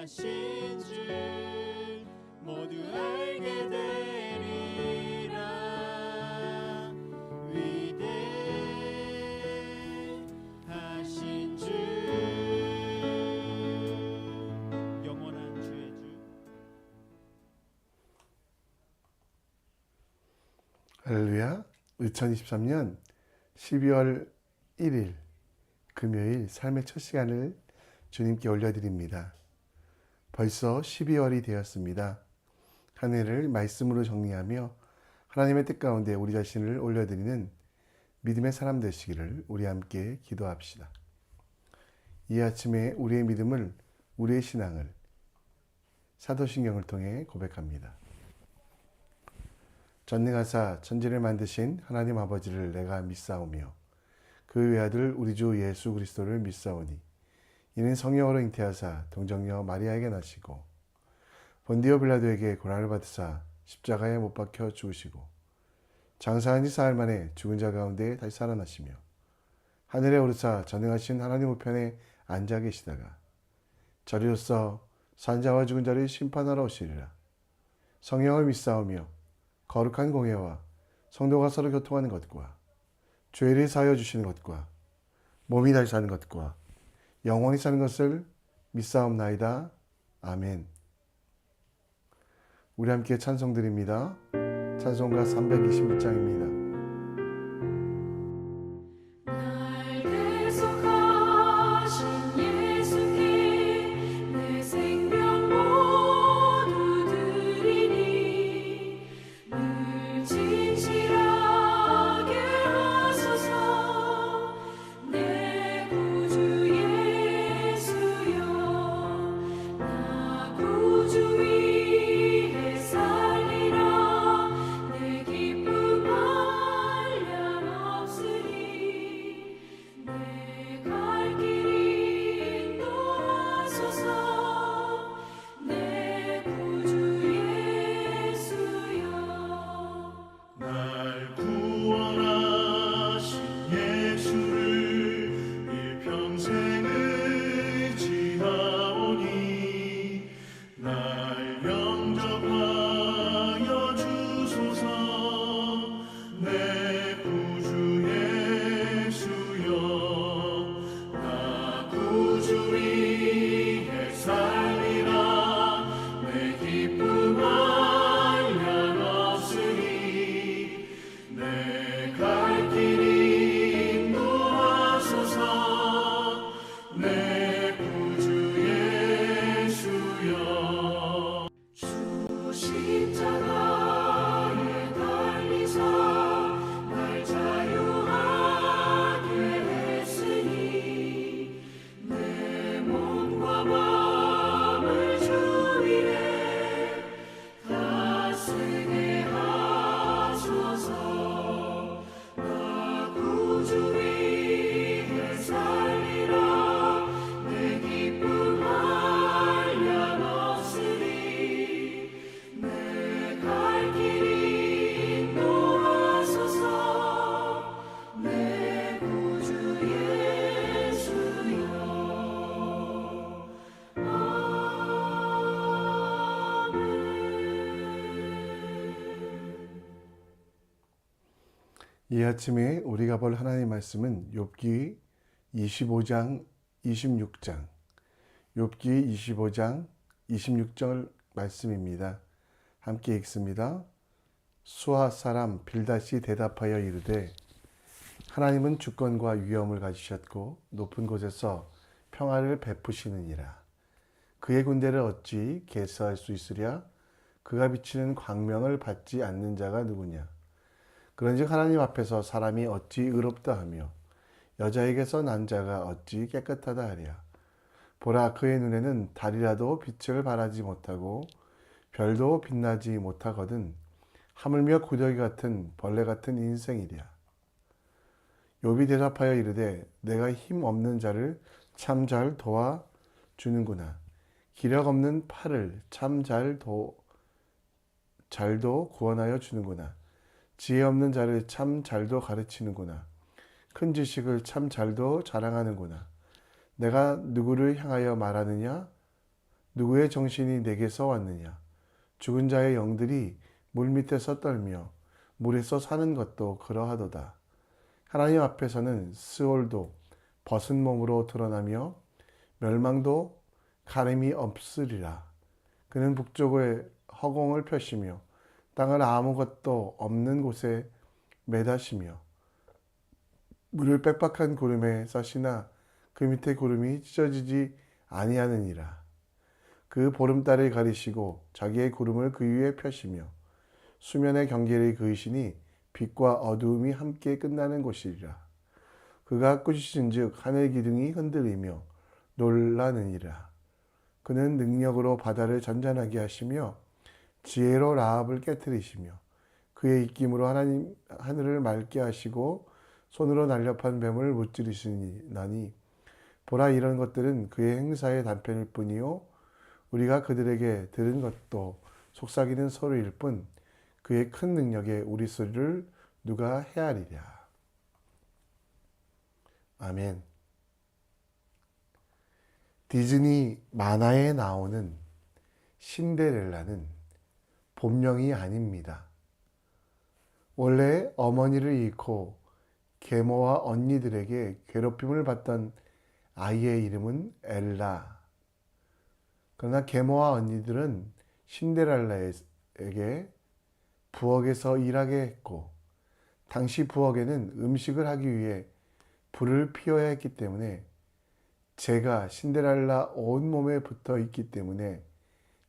하신 줄 모두 알게 되리라. 위대하신 주 영원한 주의 주. 할렐루야. 2023년 12월 1일 금요일 삶의 첫 시간을 주님께 올려드립니다. 벌써 12월이 되었습니다. 한 해를 말씀으로 정리하며 하나님의 뜻 가운데 우리 자신을 올려드리는 믿음의 사람 되시기를 우리 함께 기도합시다. 이 아침에 우리의 믿음을, 우리의 신앙을 사도신경을 통해 고백합니다. 전능하사 천지를 만드신 하나님 아버지를 내가 믿사오며 그 외아들 우리 주 예수 그리스도를 믿사오니 이는 성령으로 잉태하사 동정녀 마리아에게 나시고 본디오 빌라도에게 고난을 받으사 십자가에 못 박혀 죽으시고 장사한 지 사흘 만에 죽은 자 가운데 다시 살아나시며 하늘에 오르사 전능하신 하나님 우편에 앉아 계시다가 저리로서 산자와 죽은 자를 심판하러 오시리라. 성령을 믿사오며 거룩한 공예와 성도가 서로 교통하는 것과 죄를 사하여 주시는 것과 몸이 다시 사는 것과 영원히 사는 것을 믿사옵나이다. 아멘. 우리 함께 찬송 드립니다. 찬송가 321장입니다. 이 아침에 우리가 볼 하나님의 말씀은 욥기 25장, 26장, 욥기 25장, 26절 말씀입니다. 함께 읽습니다. 수아 사람 빌닷이 대답하여 이르되 하나님은 주권과 위엄을 가지셨고 높은 곳에서 평화를 베푸시느니라. 그의 군대를 어찌 계수할 수 있으랴? 그가 비치는 광명을 받지 않는 자가 누구냐? 그런즉 하나님 앞에서 사람이 어찌 의롭다 하며 여자에게서 난 자가 어찌 깨끗하다 하랴. 보라, 그의 눈에는 달이라도 빛을 발하지 못하고 별도 빛나지 못하거든 하물며 구더기 같은 벌레 같은 인생이랴. 욥이 대답하여 이르되 내가 힘 없는 자를 참 잘 도와주는구나. 기력 없는 팔을 참 잘도 구원하여 주는구나. 지혜 없는 자를 참 잘도 가르치는구나. 큰 지식을 참 잘도 자랑하는구나. 내가 누구를 향하여 말하느냐? 누구의 정신이 내게서 왔느냐? 죽은 자의 영들이 물 밑에서 떨며 물에서 사는 것도 그러하도다. 하나님 앞에서는 스올도 벗은 몸으로 드러나며 멸망도 가림이 없으리라. 그는 북쪽에 허공을 펴시며 땅을 아무것도 없는 곳에 매다시며 물을 빽빽한 구름에 싸시나 그 밑에 구름이 찢어지지 아니하느니라. 그 보름달을 가리시고 자기의 구름을 그 위에 펴시며 수면의 경계를 그으시니 빛과 어두움이 함께 끝나는 곳이리라. 그가 꾸짖은즉 하늘 기둥이 흔들리며 놀라느니라. 그는 능력으로 바다를 잔잔하게 하시며 지혜로 라합을 깨뜨리시며 그의 입김으로 하늘을 맑게 하시고 손으로 날렵한 뱀을 무찌르시나니 보라, 이런 것들은 그의 행사의 단편일 뿐이요 우리가 그들에게 들은 것도 속삭이는 소리일 뿐 그의 큰 능력에 우리 소리를 누가 헤아리랴. 아멘. 디즈니 만화에 나오는 신데렐라는 본명이 아닙니다. 원래 어머니를 잃고 계모와 언니들에게 괴롭힘을 받던 아이의 이름은 엘라. 그러나 계모와 언니들은 신데렐라에게 부엌에서 일하게 했고 당시 부엌에는 음식을 하기 위해 불을 피워야 했기 때문에 재가 신데렐라 온몸에 붙어 있기 때문에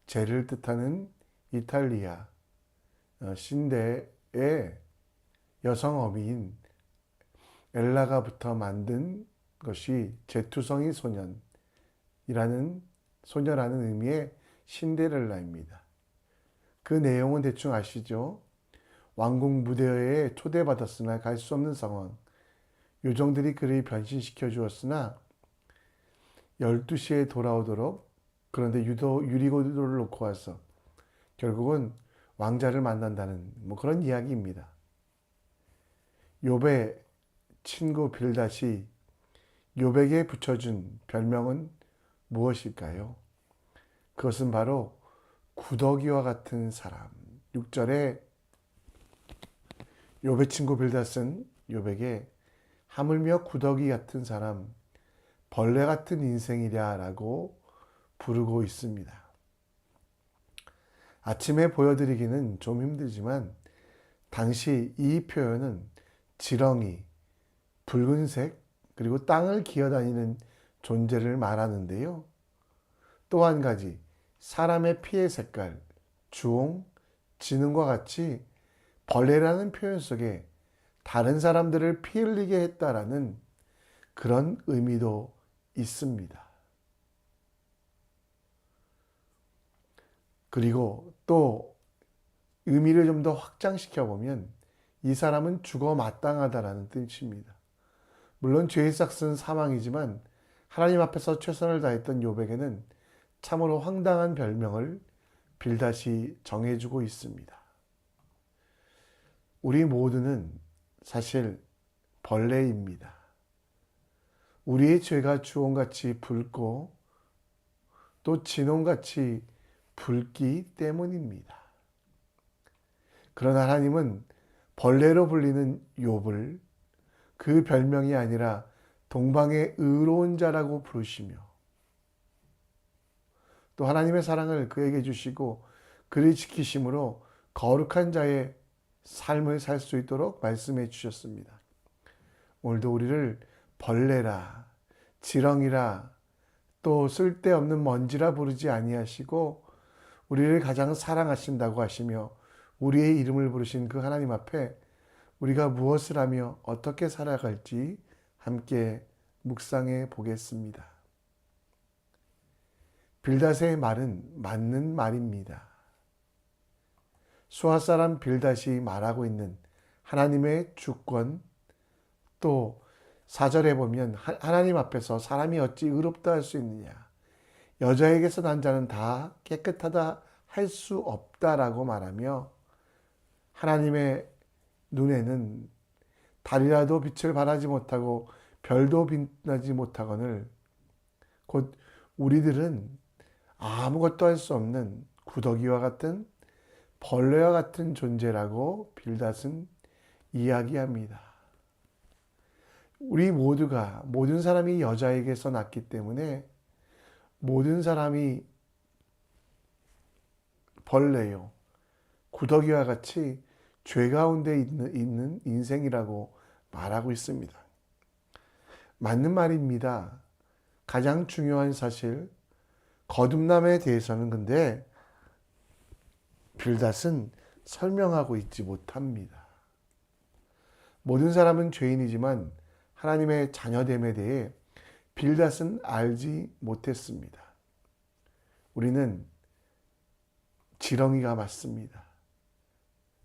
재를 뜻하는 이탈리아 신데의 여성 어미인 엘라가부터 만든 것이 제투성이 소녀라는 의미의 신데렐라입니다. 그 내용은 대충 아시죠? 왕궁 무대에 초대받았으나 갈 수 없는 상황. 요정들이 그를 변신시켜 주었으나 12시에 돌아오도록, 그런데 유리구두를 놓고 와서 결국은 왕자를 만난다는 그런 이야기입니다. 욥의 친구 빌닷이 욥에게 붙여준 별명은 무엇일까요? 그것은 바로 구더기와 같은 사람. 6절에 욥의 친구 빌닷은 욥에게 하물며 구더기 같은 사람, 벌레 같은 인생이랴 라고 부르고 있습니다. 아침에 보여드리기는 좀 힘들지만 당시 이 표현은 지렁이, 붉은색, 그리고 땅을 기어다니는 존재를 말하는데요. 또 한 가지, 사람의 피의 색깔, 주홍, 진흥과 같이 벌레라는 표현 속에 다른 사람들을 피 흘리게 했다라는 그런 의미도 있습니다. 그리고 또 의미를 좀 더 확장시켜 보면 이 사람은 죽어 마땅하다라는 뜻입니다. 물론 죄의 삭은 사망이지만 하나님 앞에서 최선을 다했던 욥에게는 참으로 황당한 별명을 빌닷이 정해주고 있습니다. 우리 모두는 사실 벌레입니다. 우리의 죄가 주홍같이 붉고 또 진홍같이 붉기 때문입니다. 그러나 하나님은 벌레로 불리는 욥을 그 별명이 아니라 동방의 의로운 자라고 부르시며 또 하나님의 사랑을 그에게 주시고 그를 지키심으로 거룩한 자의 삶을 살 수 있도록 말씀해 주셨습니다. 오늘도 우리를 벌레라, 지렁이라, 또 쓸데없는 먼지라 부르지 아니하시고 우리를 가장 사랑하신다고 하시며 우리의 이름을 부르신 그 하나님 앞에 우리가 무엇을 하며 어떻게 살아갈지 함께 묵상해 보겠습니다. 빌닷의 말은 맞는 말입니다. 수아 사람 빌닷이 말하고 있는 하나님의 주권, 또 4절에 보면 하나님 앞에서 사람이 어찌 의롭다 할 수 있느냐, 여자에게서 난 자는 다 깨끗하다 할 수 없다라고 말하며 하나님의 눈에는 달이라도 빛을 발하지 못하고 별도 빛나지 못하거늘 곧 우리들은 아무것도 할 수 없는 구더기와 같은 벌레와 같은 존재라고 빌닷은 이야기합니다. 우리 모두가 모든 사람이 여자에게서 났기 때문에 모든 사람이 벌레요, 구더기와 같이 죄 가운데 있는 인생이라고 말하고 있습니다. 맞는 말입니다. 가장 중요한 사실, 거듭남에 대해서는 근데 빌닷은 설명하고 있지 못합니다. 모든 사람은 죄인이지만 하나님의 자녀됨에 대해 빌닷은 알지 못했습니다. 우리는 지렁이가 맞습니다.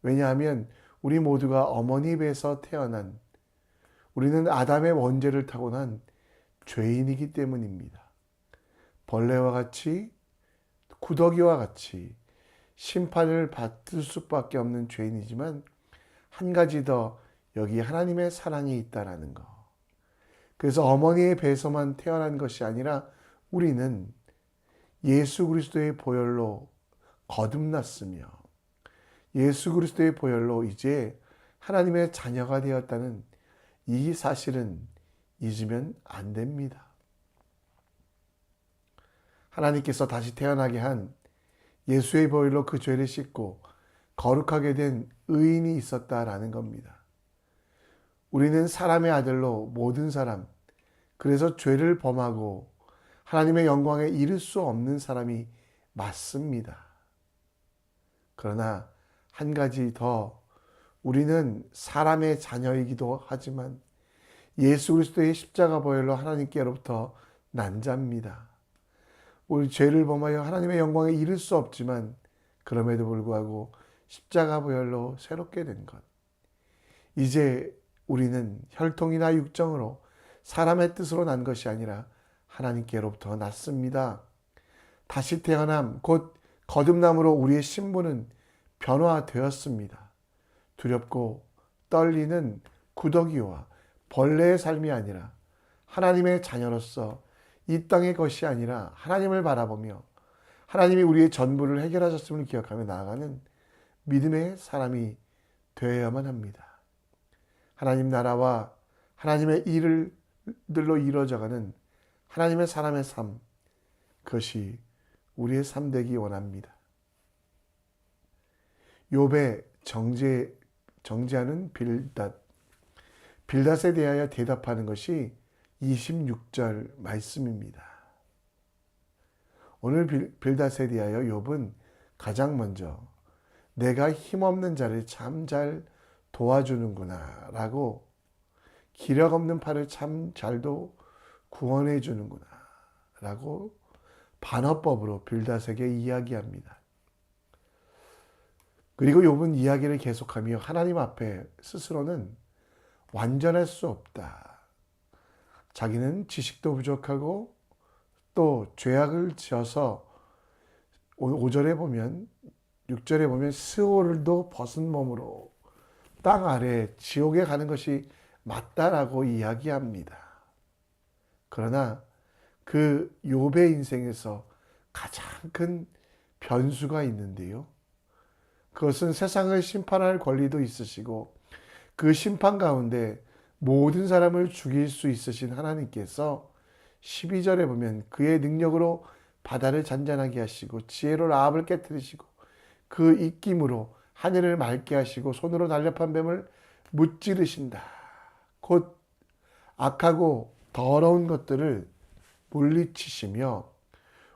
왜냐하면 우리 모두가 어머니 배에서 태어난, 우리는 아담의 원죄를 타고난 죄인이기 때문입니다. 벌레와 같이, 구더기와 같이 심판을 받을 수밖에 없는 죄인이지만 한 가지 더 여기 하나님의 사랑이 있다라는 거. 그래서 어머니의 배에서만 태어난 것이 아니라 우리는 예수 그리스도의 보혈로 거듭났으며 예수 그리스도의 보혈로 이제 하나님의 자녀가 되었다는 이 사실은 잊으면 안 됩니다. 하나님께서 다시 태어나게 한 예수의 보혈로 그 죄를 씻고 거룩하게 된 의인이 있었다라는 겁니다. 우리는 사람의 아들로 모든 사람, 그래서 죄를 범하고 하나님의 영광에 이를 수 없는 사람이 맞습니다. 그러나 한 가지 더, 우리는 사람의 자녀이기도 하지만 예수 그리스도의 십자가 보혈로 하나님께로부터 난 자입니다. 우리 죄를 범하여 하나님의 영광에 이를 수 없지만 그럼에도 불구하고 십자가 보혈로 새롭게 된 것. 이제 우리는 혈통이나 육정으로 사람의 뜻으로 난 것이 아니라 하나님께로부터 났습니다. 다시 태어남, 곧 거듭남으로 우리의 신분은 변화되었습니다. 두렵고 떨리는 구더기와 벌레의 삶이 아니라 하나님의 자녀로서 이 땅의 것이 아니라 하나님을 바라보며 하나님이 우리의 전부를 해결하셨음을 기억하며 나아가는 믿음의 사람이 되어야만 합니다. 하나님 나라와 하나님의 일들로 이루어져가는 하나님의 사람의 삶, 그것이 우리의 삶 되기 원합니다. 욥의 정죄하는 빌닷에 대하여 대답하는 것이 26절 말씀입니다. 오늘 빌닷에 대하여 욥은 가장 먼저 내가 힘없는 자를 참 잘 도와주는구나 라고, 기력 없는 팔을 참 잘도 구원해 주는구나 라고 반어법으로 빌닷에게 이야기합니다. 그리고 욥은 이야기를 계속하며 하나님 앞에 스스로는 완전할 수 없다. 자기는 지식도 부족하고 또 죄악을 지어서 5절에 보면, 6절에 보면 스올도 벗은 몸으로 땅 아래 지옥에 가는 것이 맞다라고 이야기합니다. 그러나 그 욥의 인생에서 가장 큰 변수가 있는데요. 그것은 세상을 심판할 권리도 있으시고 그 심판 가운데 모든 사람을 죽일 수 있으신 하나님께서 12절에 보면 그의 능력으로 바다를 잔잔하게 하시고 지혜로 라합을 깨뜨리시고 그 입김으로 하늘을 맑게 하시고 손으로 날렵한 뱀을 무찌르신다. 곧 악하고 더러운 것들을 물리치시며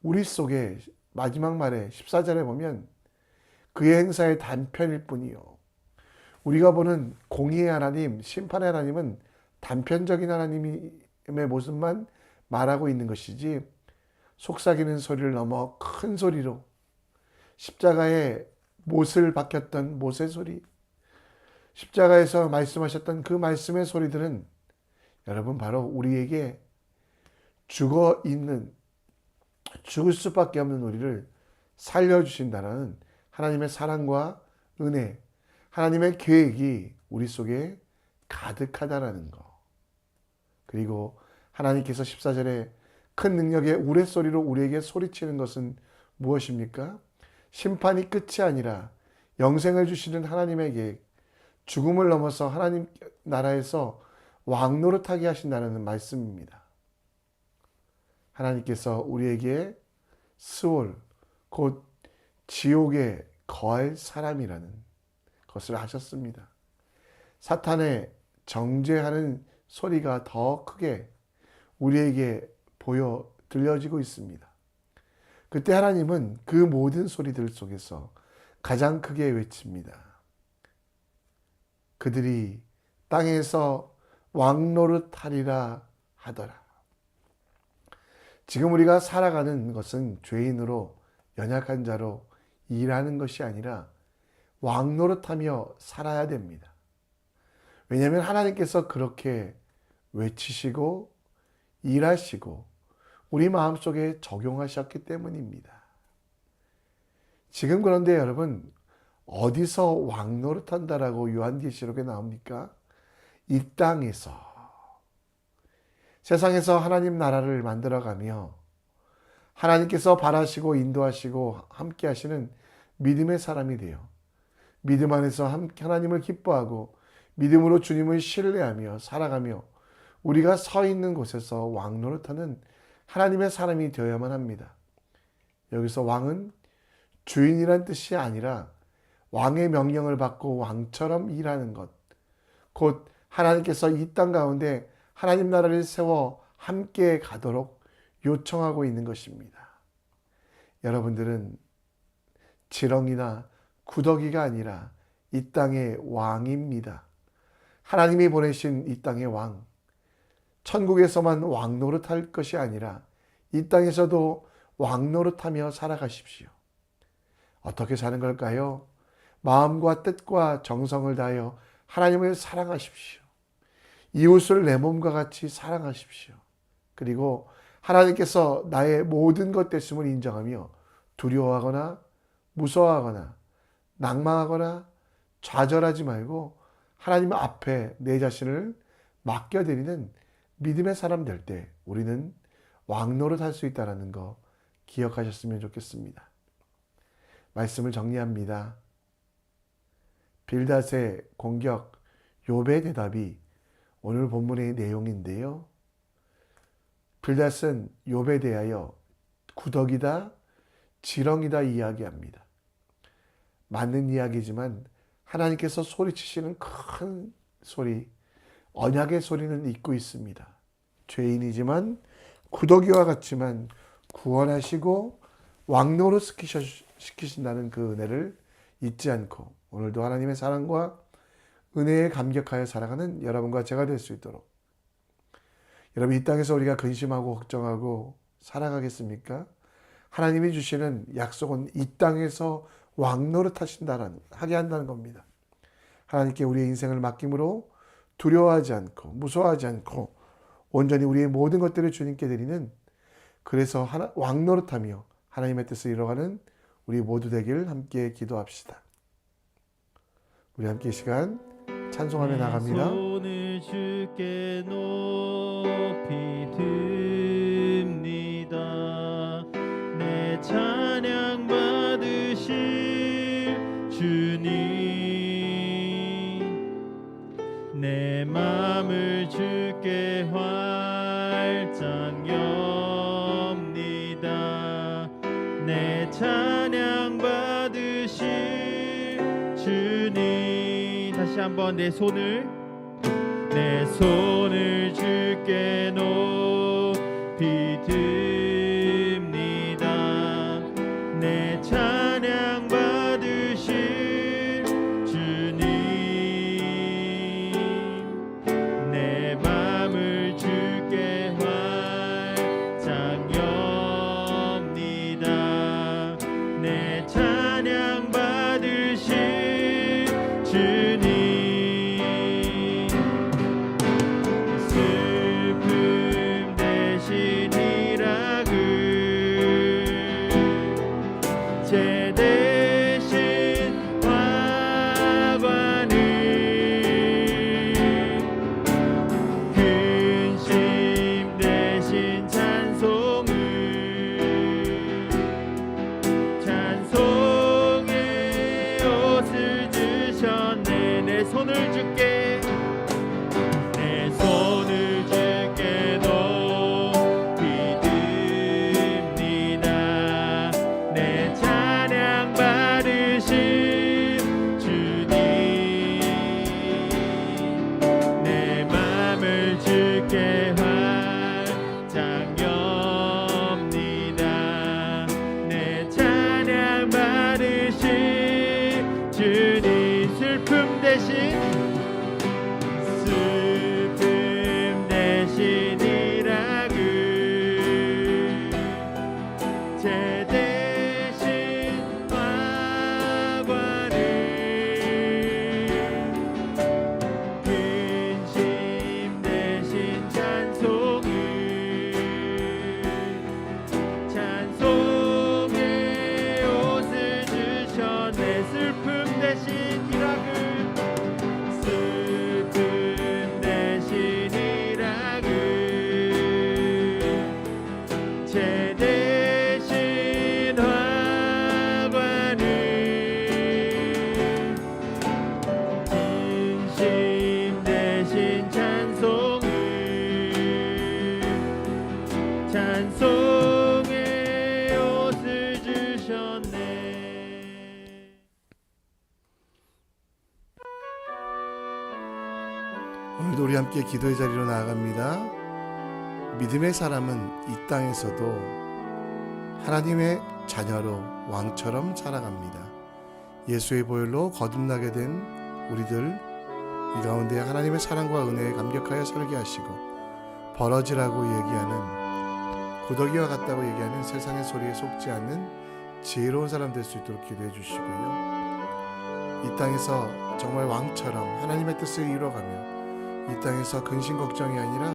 우리 속에, 마지막 말에 14절에 보면 그의 행사의 단편일 뿐이요. 우리가 보는 공의의 하나님, 심판의 하나님은 단편적인 하나님의 모습만 말하고 있는 것이지 속삭이는 소리를 넘어 큰 소리로 십자가에 못을 박혔던 못의 소리, 십자가에서 말씀하셨던 그 말씀의 소리들은 여러분 바로 우리에게 죽을 수밖에 없는 우리를 살려주신다는 하나님의 사랑과 은혜, 하나님의 계획이 우리 속에 가득하다라는 거. 그리고 하나님께서 14절에 큰 능력의 우레소리로 우리에게 소리치는 것은 무엇입니까? 심판이 끝이 아니라 영생을 주시는 하나님의 계획, 죽음을 넘어서 하나님 나라에서 왕노릇하게 하신다는 말씀입니다. 하나님께서 우리에게 스올, 곧 지옥에 거할 사람이라는 것을 하셨습니다. 사탄의 정죄하는 소리가 더 크게 우리에게 들려지고 있습니다. 그때 하나님은 그 모든 소리들 속에서 가장 크게 외칩니다. 그들이 땅에서 왕노릇하리라 하더라. 지금 우리가 살아가는 것은 죄인으로 연약한 자로 일하는 것이 아니라 왕노릇하며 살아야 됩니다. 왜냐하면 하나님께서 그렇게 외치시고 일하시고 우리 마음속에 적용하셨기 때문입니다. 지금 그런데 여러분, 어디서 왕노릇한다라고 요한계시록에 나옵니까? 이 땅에서, 세상에서 하나님 나라를 만들어가며 하나님께서 바라시고 인도하시고 함께 하시는 믿음의 사람이 되어 믿음 안에서 하나님을 기뻐하고 믿음으로 주님을 신뢰하며 살아가며 우리가 서 있는 곳에서 왕노릇하는 하나님의 사람이 되어야만 합니다. 여기서 왕은 주인이란 뜻이 아니라 왕의 명령을 받고 왕처럼 일하는 것, 곧 하나님께서 이 땅 가운데 하나님 나라를 세워 함께 가도록 요청하고 있는 것입니다. 여러분들은 지렁이나 구더기가 아니라 이 땅의 왕입니다. 하나님이 보내신 이 땅의 왕, 천국에서만 왕노릇할 것이 아니라 이 땅에서도 왕노릇하며 살아가십시오. 어떻게 사는 걸까요? 마음과 뜻과 정성을 다하여 하나님을 사랑하십시오. 이웃을 내 몸과 같이 사랑하십시오. 그리고 하나님께서 나의 모든 것 됐음을 인정하며 두려워하거나 무서워하거나 낭망하거나 좌절하지 말고 하나님 앞에 내 자신을 맡겨드리는 믿음의 사람 될 때 우리는 왕노릇 할 수 있다는 거 기억하셨으면 좋겠습니다. 말씀을 정리합니다. 빌닷의 공격, 욥의 대답이 오늘 본문의 내용인데요. 빌닷은 욥에 대하여 구더기다, 지렁이다 이야기합니다. 맞는 이야기지만 하나님께서 소리치시는 큰 소리, 언약의 소리는 잊고 있습니다. 죄인이지만 구더기와 같지만 구원하시고 왕노릇 시키신다는 그 은혜를 잊지 않고 오늘도 하나님의 사랑과 은혜에 감격하여 살아가는 여러분과 제가 될 수 있도록, 여러분 이 땅에서 우리가 근심하고 걱정하고 살아가겠습니까? 하나님이 주시는 약속은 이 땅에서 왕노릇 하게 한다는 겁니다. 하나님께 우리의 인생을 맡김으로 두려워하지 않고 무서워하지 않고 온전히 우리의 모든 것들을 주님께 드리는, 그래서 왕노릇하며 하나님의 뜻을 이뤄가는 우리 모두 되길 함께 기도합시다. 우리 함께 이 시간 찬송하며 나갑니다. 손을 주께 높이 듭니다. 내 찬양 받으실 주님, 내 맘을 주께 활짝 엽니다. 내 찬양 받으실 주님, 다시 한번 내 손을 주께 높이 듭니다. 내 찬양 받으실 주님, 내 맘을 주께 활짝 엽니다. 내 찬양 받으실 주님, 슬픈 내 손을 줄게 내 손을 주께 높이 듭니다 내 찬양 받으신 주님 내 맘을 주께 활짝 엽니다 내 찬양 받으신 주님 슬픔 대신 대신이라그 제 대신 화관을 근심 대신 찬송을 찬송의 옷을 주셨네 슬픔 대신 희락을 제 대신 화관을 진심 대신 찬송을 찬송의 옷을 주셨네. 오늘도 우리 함께 기도의 자리로 나아갑니다. 믿음의 사람은 이 땅에서도 하나님의 자녀로 왕처럼 살아갑니다. 예수의 보혈로 거듭나게 된 우리들 이 가운데 하나님의 사랑과 은혜에 감격하여 살게 하시고 버러지라고 얘기하는 구더기와 같다고 얘기하는 세상의 소리에 속지 않는 지혜로운 사람 될 수 있도록 기도해 주시고요. 이 땅에서 정말 왕처럼 하나님의 뜻을 이루어가며 이 땅에서 근심 걱정이 아니라